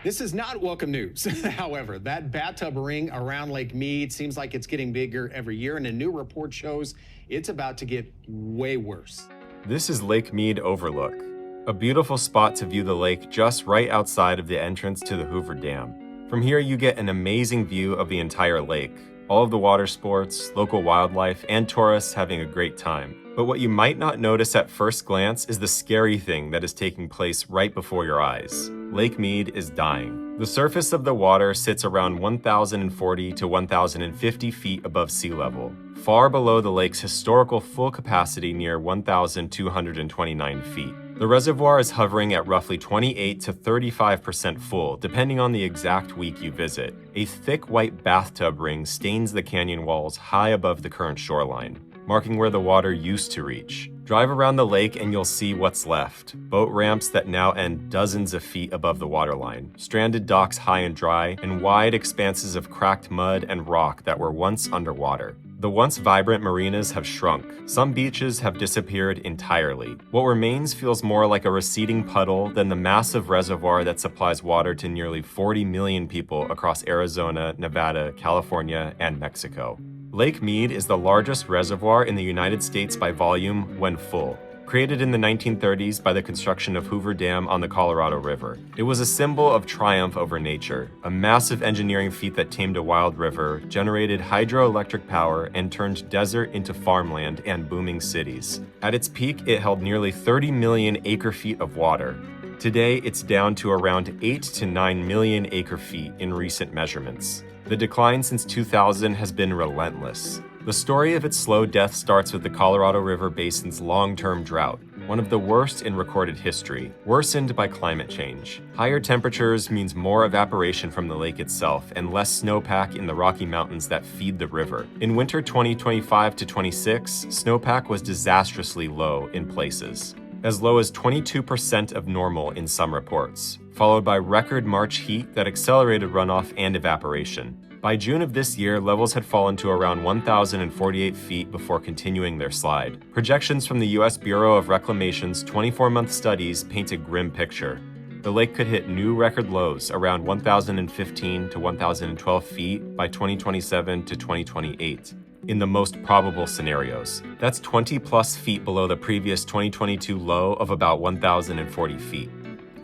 This is not welcome news. However, that bathtub ring around Lake Mead seems like it's getting bigger every year, and a new report shows it's about to get way worse. This is Lake Mead Overlook, a beautiful spot to view the lake just right outside of the entrance to the Hoover Dam. From here, you get an amazing view of the entire lake, all of the water sports, local wildlife, and tourists having a great time. But what you might not notice at first glance is the scary thing that is taking place right before your eyes. Lake Mead is dying. The surface of the water sits around 1,040 to 1,050 feet above sea level, far below the lake's historical full capacity near 1,229 feet. The reservoir is hovering at roughly 28 to 35% full, depending on the exact week you visit. A thick white bathtub ring stains the canyon walls high above the current shoreline, marking where the water used to reach. Drive around the lake and you'll see what's left. Boat ramps that now end dozens of feet above the waterline, stranded docks high and dry, and wide expanses of cracked mud and rock that were once underwater. The once vibrant marinas have shrunk. Some beaches have disappeared entirely. What remains feels more like a receding puddle than the massive reservoir that supplies water to nearly 40 million people across Arizona, Nevada, California, and Mexico. Lake Mead is the largest reservoir in the United States by volume when full. Created in the 1930s by the construction of Hoover Dam on the Colorado River. It was a symbol of triumph over nature, a massive engineering feat that tamed a wild river, generated hydroelectric power, and turned desert into farmland and booming cities. At its peak, it held nearly 30 million acre-feet of water. Today, it's down to around 8 to 9 million acre-feet in recent measurements. The decline since 2000 has been relentless. The story of its slow death starts with the Colorado River Basin's long-term drought, one of the worst in recorded history, worsened by climate change. Higher temperatures means more evaporation from the lake itself and less snowpack in the Rocky Mountains that feed the river. In winter 2025 to 26, snowpack was disastrously low in places, as low as 22% of normal in some reports, followed by record March heat that accelerated runoff and evaporation. By June of this year, levels had fallen to around 1,048 feet before continuing their slide. Projections from the U.S. Bureau of Reclamation's 24-month studies paint a grim picture. The lake could hit new record lows around 1,015 to 1,012 feet by 2027 to 2028. In the most probable scenarios. That's 20 plus feet below the previous 2022 low of about 1,040 feet.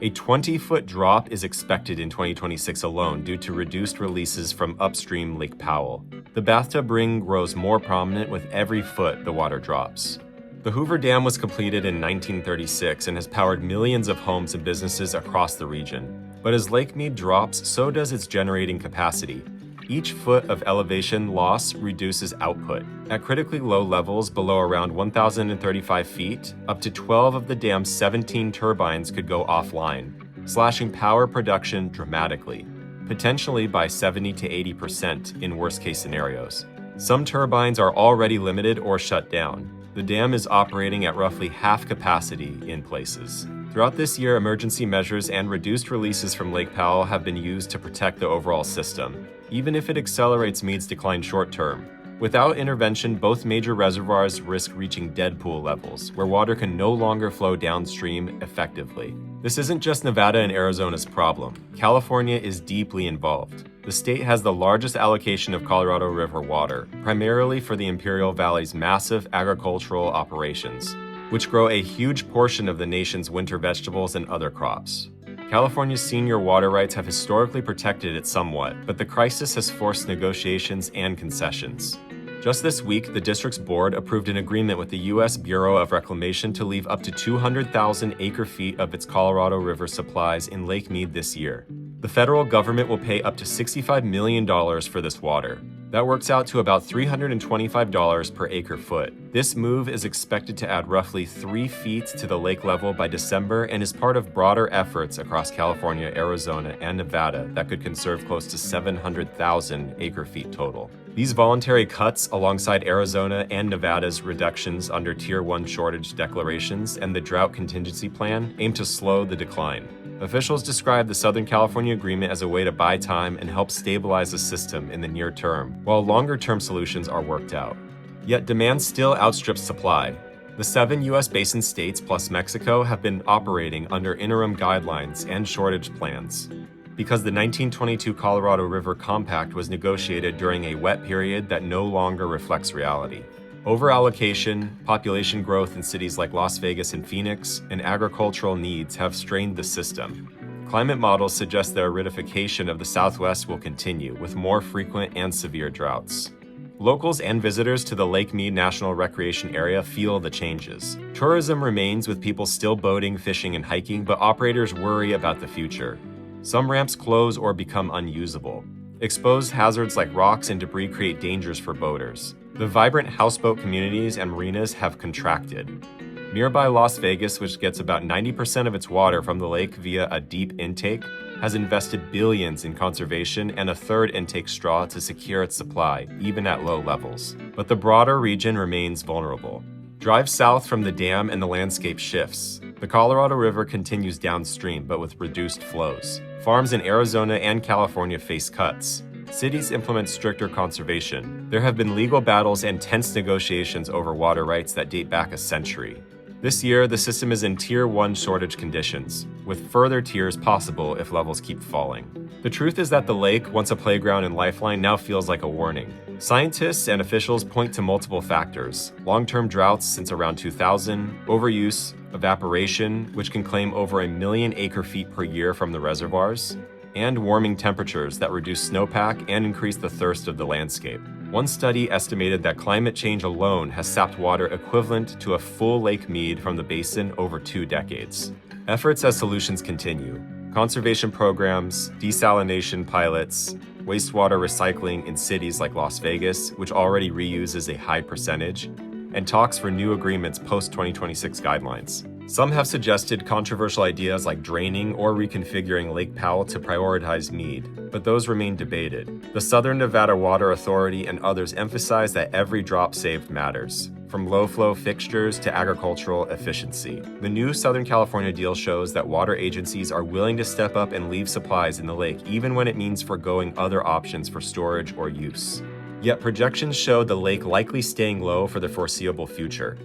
A 20-foot drop is expected in 2026 alone due to reduced releases from upstream Lake Powell. The bathtub ring grows more prominent with every foot the water drops. The Hoover Dam was completed in 1936 and has powered millions of homes and businesses across the region. But as Lake Mead drops, so does its generating capacity. Each foot of elevation loss reduces output. At critically low levels below around 1,035 feet, up to 12 of the dam's 17 turbines could go offline, slashing power production dramatically, potentially by 70 to 80% in worst-case scenarios. Some turbines are already limited or shut down. The dam is operating at roughly half capacity in places. Throughout this year, emergency measures and reduced releases from Lake Powell have been used to protect the overall system, even if it accelerates Mead's decline short-term. Without intervention, both major reservoirs risk reaching dead pool levels, where water can no longer flow downstream effectively. This isn't just Nevada and Arizona's problem. California is deeply involved. The state has the largest allocation of Colorado River water, primarily for the Imperial Valley's massive agricultural operations, which grow a huge portion of the nation's winter vegetables and other crops. California's senior water rights have historically protected it somewhat, but the crisis has forced negotiations and concessions. Just this week, the district's board approved an agreement with the U.S. Bureau of Reclamation to leave up to 200,000 acre-feet of its Colorado River supplies in Lake Mead this year. The federal government will pay up to $65 million for this water. That works out to about $325 per acre-foot. This move is expected to add roughly 3 feet to the lake level by December and is part of broader efforts across California, Arizona, and Nevada that could conserve close to 700,000 acre-feet total. These voluntary cuts, alongside Arizona and Nevada's reductions under Tier 1 shortage declarations and the Drought Contingency Plan, aim to slow the decline. Officials describe the Southern California Agreement as a way to buy time and help stabilize the system in the near term, while longer-term solutions are worked out. Yet demand still outstrips supply. The 7 U.S. basin states plus Mexico have been operating under interim guidelines and shortage plans. because the 1922 Colorado River Compact was negotiated during a wet period that no longer reflects reality. Overallocation, population growth in cities like Las Vegas and Phoenix, and agricultural needs have strained the system. Climate models suggest the aridification of the Southwest will continue, with more frequent and severe droughts. Locals and visitors to the Lake Mead National Recreation Area feel the changes. Tourism remains, with people still boating, fishing, and hiking, but operators worry about the future. Some ramps close or become unusable. Exposed hazards like rocks and debris create dangers for boaters. The vibrant houseboat communities and marinas have contracted. Nearby Las Vegas, which gets about 90% of its water from the lake via a deep intake, has invested billions in conservation and a third intake straw to secure its supply, even at low levels. But the broader region remains vulnerable. Drive south from the dam and the landscape shifts. The Colorado River continues downstream, but with reduced flows. Farms in Arizona and California face cuts. Cities implement stricter conservation. There have been legal battles and tense negotiations over water rights that date back a century. This year, the system is in Tier 1 shortage conditions, with further tiers possible if levels keep falling. The truth is that the lake, once a playground and lifeline, now feels like a warning. Scientists and officials point to multiple factors: long-term droughts since around 2000, overuse, evaporation, which can claim over 1 million acre-feet per year from the reservoirs, and warming temperatures that reduce snowpack and increase the thirst of the landscape. One study estimated that climate change alone has sapped water equivalent to a full Lake Mead from the basin over 2 decades. Efforts as solutions continue. Conservation programs, desalination pilots, wastewater recycling in cities like Las Vegas, which already reuses a high percentage, and talks for new agreements post-2026 guidelines. Some have suggested controversial ideas like draining or reconfiguring Lake Powell to prioritize Mead, but those remain debated. The Southern Nevada Water Authority and others emphasize that every drop saved matters, from low-flow fixtures to agricultural efficiency. The new Southern California deal shows that water agencies are willing to step up and leave supplies in the lake, even when it means forgoing other options for storage or use. Yet projections show the lake likely staying low for the foreseeable future.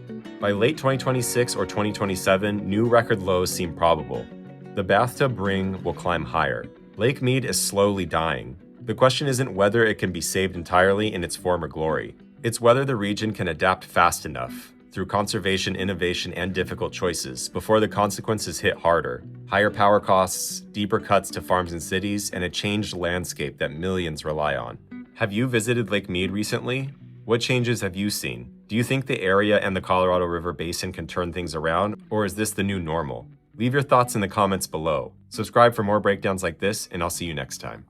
By late 2026 or 2027, new record lows seem probable. The bathtub ring will climb higher. Lake Mead is slowly dying. The question isn't whether it can be saved entirely in its former glory. It's whether the region can adapt fast enough, through conservation, innovation, and difficult choices, before the consequences hit harder. Higher power costs, deeper cuts to farms and cities, and a changed landscape that millions rely on. Have you visited Lake Mead recently? What changes have you seen? Do you think the area and the Colorado River Basin can turn things around, or is this the new normal? Leave your thoughts in the comments below. Subscribe for more breakdowns like this, and I'll see you next time.